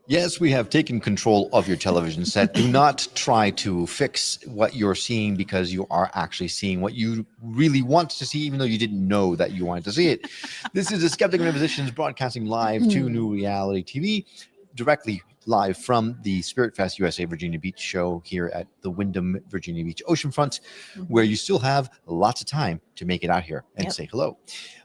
Yes, we have taken control of your television set. Do not try to fix what you're seeing because you are actually seeing what you really want to see, even though you didn't know that you wanted to see it. This is the Skeptic and Physicians broadcasting live to New Reality TV, directly live from the SpiritFest USA Virginia Beach show here at the Wyndham Virginia Beach Oceanfront, where you still have lots of time to make it out here and say hello.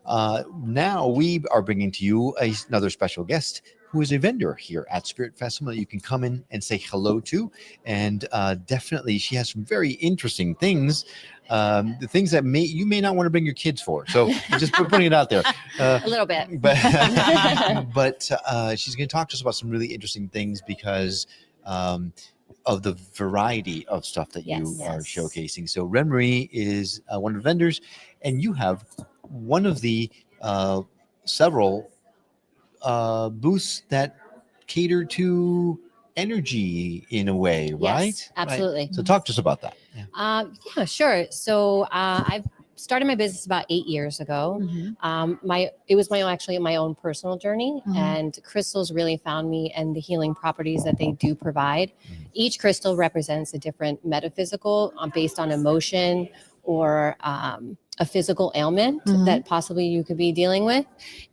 Now we are bringing to you another special guest who is a vendor here at SpiritFest, someone that you can come in and say hello to. And definitely she has some very interesting things, the things that you may not want to bring your kids for. So just putting it out there. A little bit. But she's going to talk to us about some really interesting things because of the variety of stuff that you are showcasing. So Renmarie is one of the vendors, and you have one of the several booths that cater to energy in a way, right? Yes, absolutely. Right? So talk to us about that. Yeah, sure. So I've started my business about 8 years ago. It was my own personal journey, and crystals really found me and the healing properties that they do provide. Each crystal represents a different metaphysical based on emotion or a physical ailment that possibly you could be dealing with.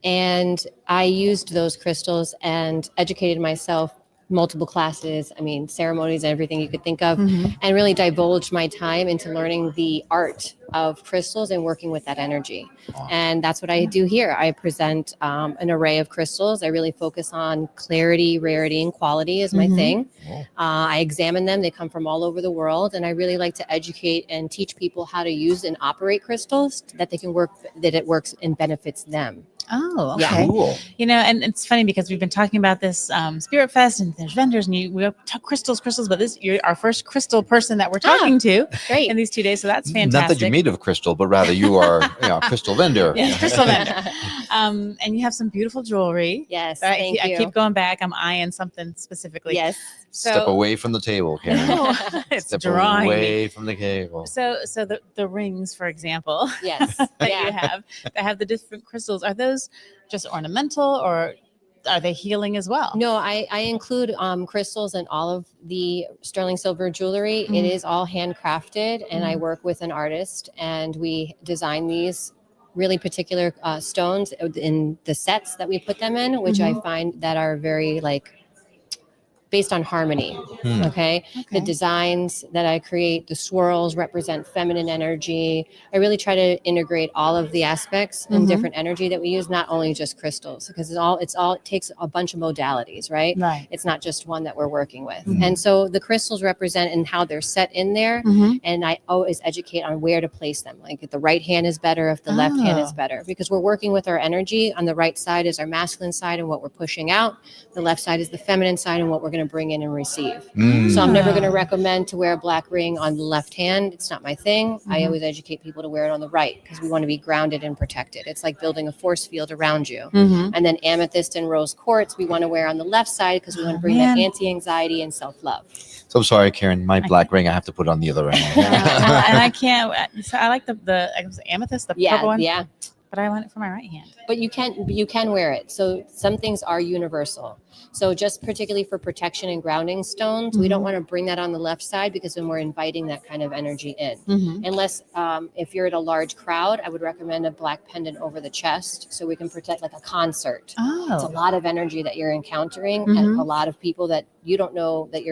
And I used those crystals and educated myself, multiple classes, ceremonies, everything you could think of, and really divulged my time into learning the art of crystals and working with that energy. And that's what I do here. I present an array of crystals. I really focus on clarity, rarity, and quality is my thing. I examine them. They come from all over the world. And I really like to educate and teach people how to use and operate crystals that they can work, that it works and benefits them. Oh, okay. Yeah. Cool. And it's funny because we've been talking about this Spirit Fest and there's vendors and we talk crystals, but you're our first crystal person that we're talking to in these 2 days. So that's fantastic. Not that you're made of crystal, but rather you are a crystal vendor. Yes, crystal vendor. And you have some beautiful jewelry. Yes, I keep going back. I'm eyeing something specifically. Yes. So, step away from the table, Karen. It's Step drawing away from the table. So the rings, for example, yes, that you have, that have the different crystals, are those just ornamental or are they healing as well? No, I include crystals in all of the sterling silver jewelry. It is all handcrafted, and I work with an artist, and we design these really particular stones in the sets that we put them in, which I find that are very based on harmony. Okay. The designs that I create, the swirls represent feminine energy. I really try to integrate all of the aspects and different energy that we use, not only just crystals, because it takes a bunch of modalities, right? It's not just one that we're working with. And so the crystals represent and how they're set in there. And I always educate on where to place them. Like if the right hand is better, if the left hand is better, because we're working with our energy. On the right side is our masculine side and what we're pushing out. The left side is the feminine side and what we're going to bring in and receive. So I'm never going to recommend to wear a black ring on the left hand. It's not my thing. I always educate people to wear it on the right because we want to be grounded and protected. It's like building a force field around you. And then amethyst and rose quartz we want to wear on the left side because we want to bring that anti-anxiety and self-love. So I'm sorry, Karen, my black ring, I have to put on the other end. And I can't. So I like the amethyst, the purple one. Yeah. But I want it for my right hand. But you can wear it. So some things are universal. So just particularly for protection and grounding stones, we don't want to bring that on the left side because then we're inviting that kind of energy in. Unless if you're at a large crowd, I would recommend a black pendant over the chest so we can protect like a concert. It's a lot of energy that you're encountering and a lot of people that you don't know that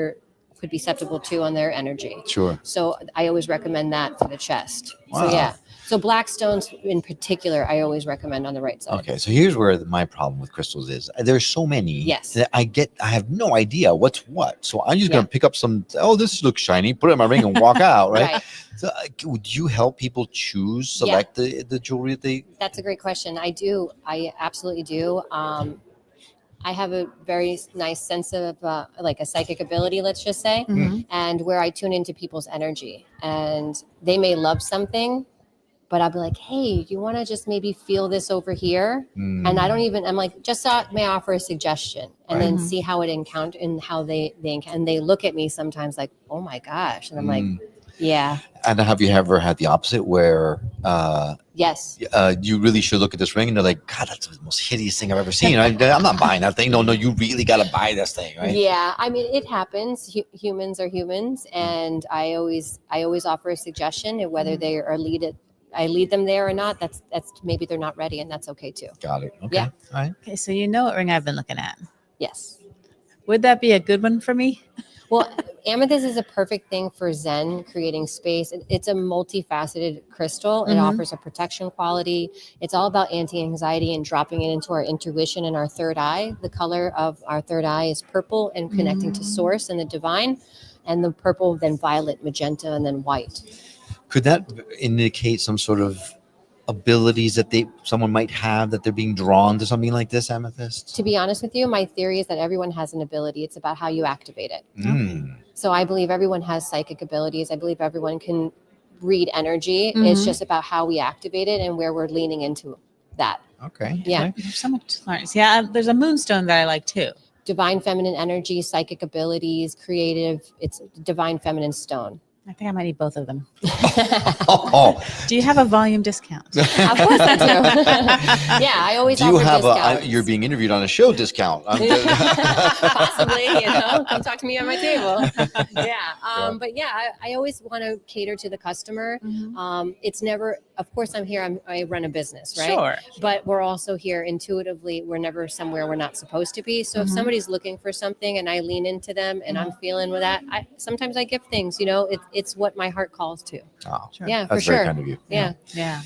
could be susceptible to on their energy. Sure. So I always recommend that for the chest. Wow. So yeah. So black stones in particular, I always recommend on the right side. Okay, so here's where my problem with crystals is. There's so many that I have no idea what's what. So I'm just going to pick up some, this looks shiny, put it in my ring and walk out, right? So would you help people select the jewelry that they... That's a great question. I do. I absolutely do. I have a very nice sense of like a psychic ability, let's just say, and where I tune into people's energy. And they may love something, but I'll be like, hey, do you want to just maybe feel this over here? And I'm like, may I offer a suggestion? And then see how it encounter and how they look at me sometimes like, oh my gosh. And I'm like, Yeah. And have you ever had the opposite where Yes. you really should look at this ring and they're like, God, that's the most hideous thing I've ever seen. I'm not buying that thing. No, you really got to buy this thing, right? Yeah, I mean, it happens. Humans are humans, and I always offer a suggestion, and whether they are I lead them there or not. That's maybe they're not ready, and that's okay too. Got it. Okay. Yeah. All right. Okay, so you know what ring I've been looking at. Yes. Would that be a good one for me? Well, amethyst is a perfect thing for Zen, creating space. It's a multifaceted crystal. It offers a protection quality. It's all about anti-anxiety and dropping it into our intuition and our third eye. The color of our third eye is purple and connecting to source and the divine, and the purple, then violet, magenta, and then white. Could that indicate some sort of abilities that someone might have, that they're being drawn to something like this, amethyst? To be honest with you, my theory is that everyone has an ability. It's about how you activate it. Mm. So I believe everyone has psychic abilities. I believe everyone can read energy. It's just about how we activate it and where we're leaning into that. Okay. Yeah. Okay. There's so much to learn. Yeah, there's a moonstone that I like too. Divine feminine energy, psychic abilities, creative. It's divine feminine stone. I think I might need both of them. Oh. Do you have a volume discount? Of course I do. Yeah, I always Do you offer have discounts. you're being interviewed on a show discount? Possibly, come talk to me on my table. Yeah. But yeah, I always want to cater to the customer. It's never, of course I'm here, I run a business, right? Sure. But we're also here intuitively. We're never somewhere we're not supposed to be. So if somebody's looking for something and I lean into them and I'm feeling with that, sometimes I give things, it's what my heart calls to. Oh, Sure. Yeah, that's for very sure. kind of you. Yeah. Yeah.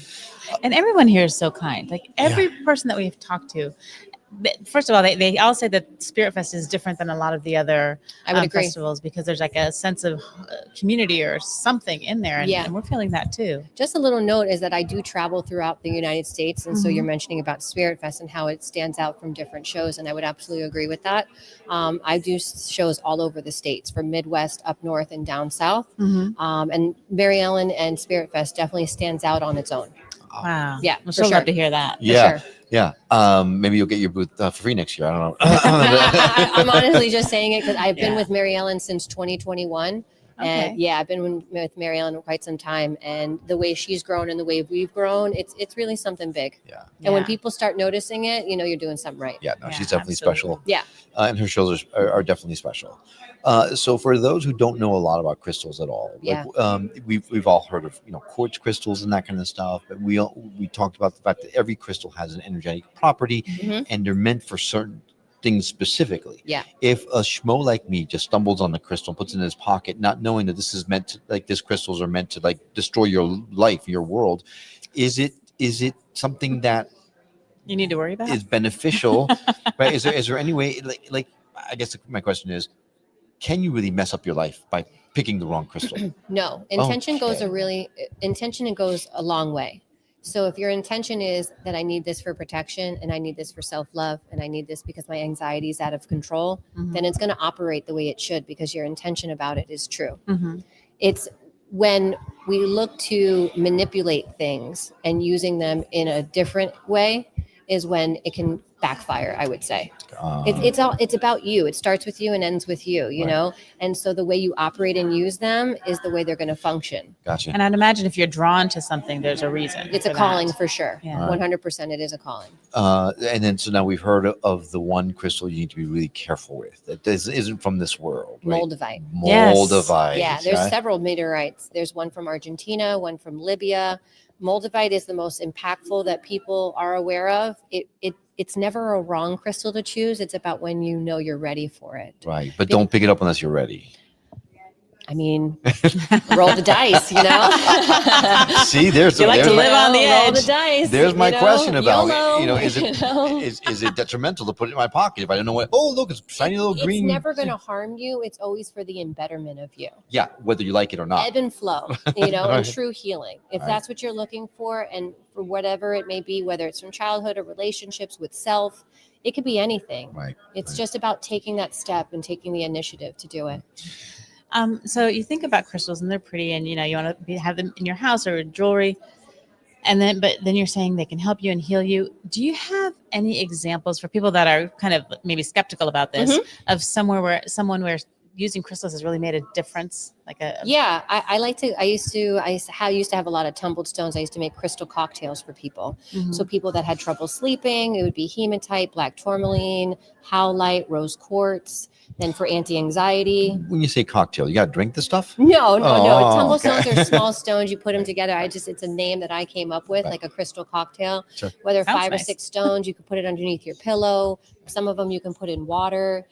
And everyone here is so kind. Like every person that we've talked to, first of all, they all say that SpiritFest is different than a lot of the other I would agree. festivals because there's like a sense of community or something in there. And we're feeling that too. Just a little note is that I do travel throughout the United States. And so you're mentioning about SpiritFest and how it stands out from different shows. And I would absolutely agree with that. I do shows all over the states, from Midwest, up north, and down south. And Mary Ellen and SpiritFest definitely stands out on its own. Wow. Yeah, We'll for so sure. love to hear that. Yeah. sure. Yeah. Maybe you'll get your booth for free next year. I don't know. I'm honestly just saying it because I've been with Mary Ellen since 2021. And I've been with Mary Ellen for quite some time. And the way she's grown and the way we've grown, it's really something big. Yeah. And when people start noticing it, you're doing something right. Yeah. No, Yeah, she's definitely absolutely. special. Yeah. And her shows are definitely special. So for those who don't know a lot about crystals at all, we've all heard of quartz crystals and that kind of stuff, but we talked about the fact that every crystal has an energetic property, and they're meant for certain things specifically. Yeah. If a schmo like me just stumbles on the crystal and puts it in his pocket, not knowing that this is meant to, these crystals are meant to destroy your life, your world, is it something that You need to worry about is beneficial, right? Is there any way, like I guess my question is, can you really mess up your life by picking the wrong crystal? No, intention goes Okay. intention goes a long way. So if your intention is that I need this for protection and I need this for self-love and I need this because my anxiety is out of control, then it's going to operate the way it should because your intention about it is true. It's when we look to manipulate things and using them in a different way is when it can backfire, I would say. It's about you. It starts with you and ends with you, you know? And so the way you operate and use them is the way they're going to function. Gotcha. And I'd imagine if you're drawn to something, there's a reason. It's a for calling that. for sure. Yeah. 100% it is a calling. And then so now we've heard of the one crystal you need to be really careful with that isn't from this world, right? Moldavite. Yes. Moldavite. Yeah, there's right? several meteorites. There's one from Argentina, one from Libya. Moldavite is the most impactful that people are aware of. It's never a wrong crystal to choose. It's about when you know you're ready for it. Right, but don't pick it up unless you're ready. I mean, roll the dice, See, there's You like to live on the roll edge. the dice. There's my question about YOLO, is it is it detrimental to put it in my pocket if I don't know what? Oh, look, it's shiny little It's green. never going to harm you. It's always for the embetterment of you. Yeah, whether you like it or not. Ebb and flow, and Right. true healing. If Right. that's what you're looking for, and for whatever it may be, whether it's from childhood or relationships with self, it could be anything. Right. It's just about taking that step and taking the initiative to do it. So you think about crystals and they're pretty, and you want to have them in your house or jewelry, but then you're saying they can help you and heal you. Do you have any examples for people that are kind of maybe skeptical about this of someone where using crystals has really made a difference? I used to have a lot of tumbled stones. I used to make crystal cocktails for people. Mhm. So people that had trouble sleeping, it would be hematite, black tourmaline, howlite, rose quartz. Then for anti-anxiety. When you say cocktail, you got to drink the stuff? No. Tumble Okay. stones are small stones. You put them together. It's a name that I came up with, Right. like a crystal cocktail. Sure. Whether Sounds 5 or nice. 6 stones, you can put it underneath your pillow. Some of them you can put in water.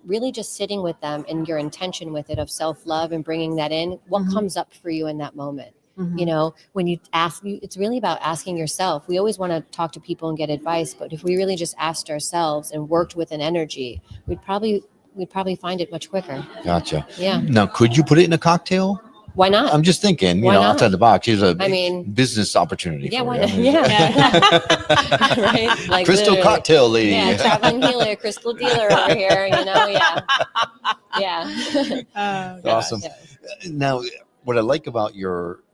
Really just sitting with them and your intention with it of self-love and bringing that in. What Mhm. comes up for you in that moment? Mhm. You know, when you ask, it's really about asking yourself. We always want to talk to people and get advice, but if we really just asked ourselves and worked with an energy, we'd probably find it much quicker. Gotcha. Yeah. Now, could you put it in a cocktail? Why not? I'm just thinking, Why not? outside the box. Here's a mean, business opportunity. yeah, for why you. not? I mean, Yeah. Right? Like crystal literally. cocktail lady. Yeah, traveling healer, crystal dealer over here, yeah. Oh, gosh. Awesome. Yeah. Now, what I like about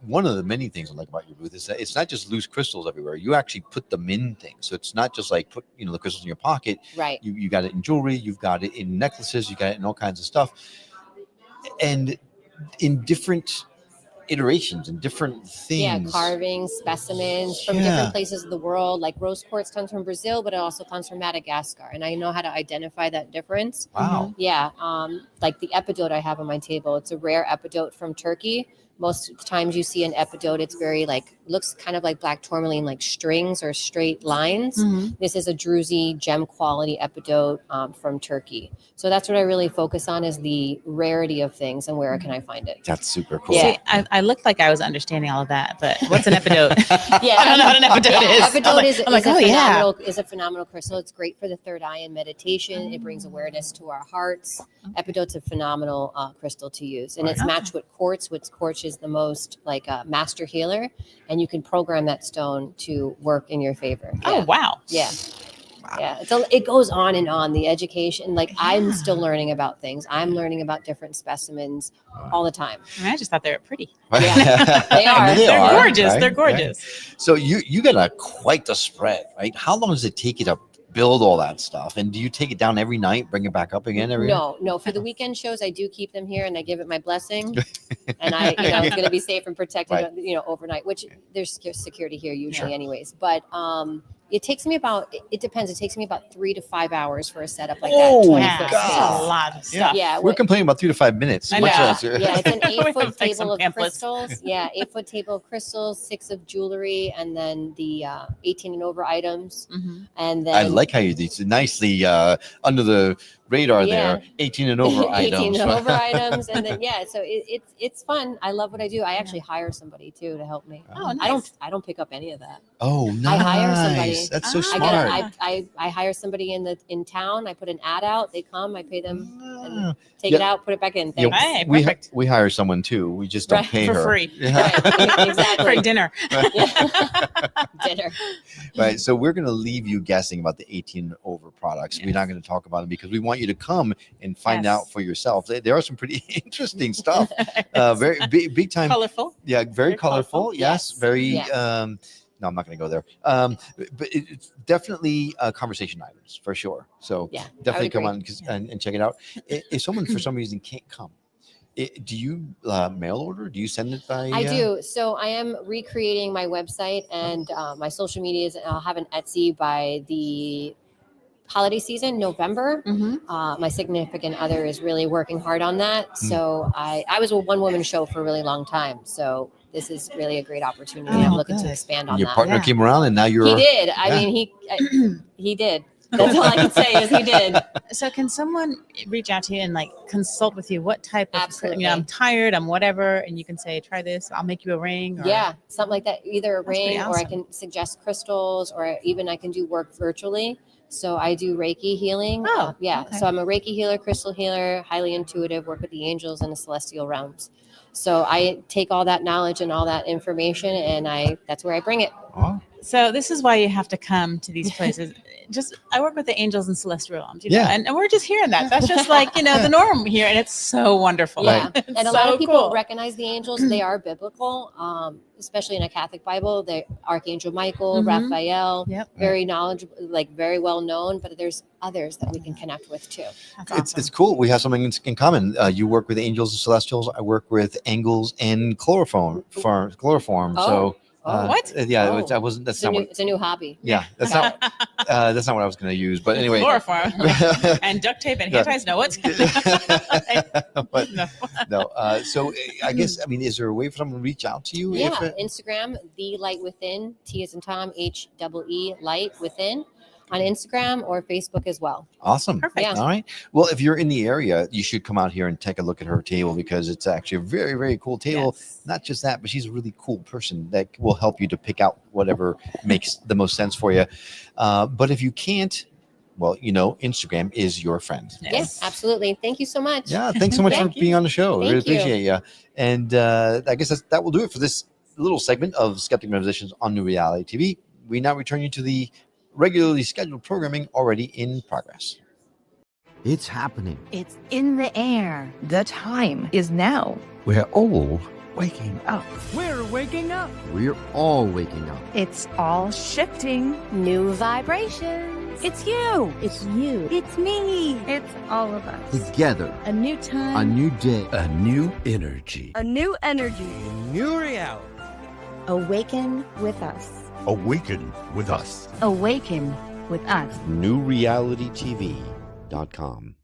one of the many things I like about your booth is that it's not just loose crystals everywhere. You actually put them in things. So it's not just like put, the crystals in your pocket. Right. You got it in jewelry. You've got it in necklaces. You got it in all kinds of stuff. And in different iterations and different things. Yeah, carvings, specimens from different places of the world. Like rose quartz comes from Brazil, but it also comes from Madagascar. And I know how to identify that difference. Wow. Yeah. Like the epidote I have on my table, it's a rare epidote from Turkey. Most times you see an epidote, it's very looks kind of like black tourmaline, like strings or straight lines. Mhm. This is a druzy gem quality epidote from Turkey. So that's what I really focus on, is the rarity of things and where can I find it. That's super cool. Yeah. See, I looked like I was understanding all of that, but what's an epidote? Yeah, I don't know what an epidote is. Epidote is a phenomenal crystal. It's great for the third eye and meditation. It brings awareness to our hearts. Epidote's a phenomenal crystal to use, and it's matched with quartz, which quartz is the most master healer, and you can program that stone to work in your favor. Oh, wow. Yeah. Yeah, it goes on and on. The education, I'm still learning about things. I'm learning about different specimens all the time. I mean, I just thought they were pretty. Yeah, they are. I mean, They're are, gorgeous. right? They're gorgeous. Right. So you got quite the spread, right? How long does it take you to build all that stuff? And do you take it down every night, bring it back up again every night? No. For the weekend shows, I do keep them here and I give it my blessing. And it's going to be safe and protected, Right. Overnight, which there's security here usually anyways. But it takes me it depends. It takes me about 3 to 5 hours for a setup like that. Oh, 20 Yeah, foot that's space. a lot of stuff. Yeah, We're complaining about 3 to 5 minutes. I Much know. less. Yeah, it's an We 8-foot have, some table of pamphlets. crystals. Yeah, 8-foot table of crystals, 6 of jewelry, and then the 18 and over items. Mhm. And then I like how you did nicely under the radar Yeah. there. 18 and over 18 items. and over items, and then so it's fun. I love what I do. I actually hire somebody too to help me. Oh, nice. I don't pick up any of that. Oh, nice. I hire somebody. That's so Ah. smart. I hire somebody in town. I put an ad out. They come. I pay them. Ah. Take Yeah. it out. Put it back in. Yeah, Thanks. Hey, we perfect. we hire someone too. We just don't Right. pay For her. free. Yeah. Right. Exactly. For dinner. Yeah. Dinner. Right. So we're going to leave you guessing about the 18 and over products. We're not going to talk about them because we want you to come and find Yes. out for yourself. There are some pretty interesting stuff. Very big time. Colorful. Yeah, very Very colorful. colorful. Yes, Yes. very. Yeah. No, I'm not going to go there. But it's definitely conversation items for sure. So Yeah, definitely come agree. on and check it out. If someone for some reason can't come, do you mail order? Do you send it by? I do. So I am recreating my website and my social medias. I'll have an Etsy by the holiday season, November. Mm-hmm. My significant other is really working hard on that. So I was a one-woman show for a really long time. So this is really a great opportunity. I'm Oh, looking to good. expand on Your that. partner Yeah. came around, and now you're. He did. I Yeah. mean, he did. That's all I can say is he did. So can someone reach out to you and consult with you? What type of, Absolutely. I'm tired, I'm whatever. And you can say, try this, I'll make you a ring. Or, Yeah, something like that. Either a That's pretty ring, or I awesome. can suggest crystals, or even I can do work virtually. So I do Reiki healing. Oh, yeah. okay. So I'm a Reiki healer, crystal healer, highly intuitive, work with the angels and the celestial realms. So I take all that knowledge and all that information, and that's where I bring it. Oh, So this is why you have to come to these places. I work with the angels and celestial realms, Yeah. and we're just hearing that. That's just like, the norm here. And it's so wonderful. Yeah. It's And a lot so of people cool. recognize the angels. They are biblical, especially in a Catholic Bible. The Archangel Michael, Mhm. Raphael, Yep. very knowledgeable, like very well known, but there's others that we can connect with too. That's awesome. It's cool. We have something in common. You work with angels and celestials. I work with angels and chloroform. So What? Yeah, Oh. I wasn't. That's It's a, not new, what. it's a new hobby. Yeah, that's not. That's not what I was going to use. But anyway. Chloroform and duct tape and hair ties. No, what's But no. no. So I guess is there a way for someone to reach out to you? Yeah, If Instagram, The Light Within, T as in Tom, HEE, Light Within, on Instagram or Facebook as well. Awesome. Perfect. Yeah. All right. Well, if you're in the area, you should come out here and take a look at her table because it's actually a very, very cool table. Yes. Not just that, but she's a really cool person that will help you to pick out whatever makes the most sense for you. But if you can't, well, Instagram is your friend. Yes, absolutely. Thank you so much. Yeah. Thanks so much for Thank being on the show. Thank Really you. appreciate you. And I guess that will do it for this little segment of Skeptic Musicians on New Reality TV. We now return you to the regularly scheduled programming already in progress. It's happening. It's in the air. The time is now. We're all waking up. We're waking up. We're all waking up. It's all shifting. New vibrations. It's you. It's you. It's me. It's all of us. Together. A new time. A new day. A new energy. A new energy. New reality. Awaken with us. Awaken with us. Awaken with us. NewRealityTV.com.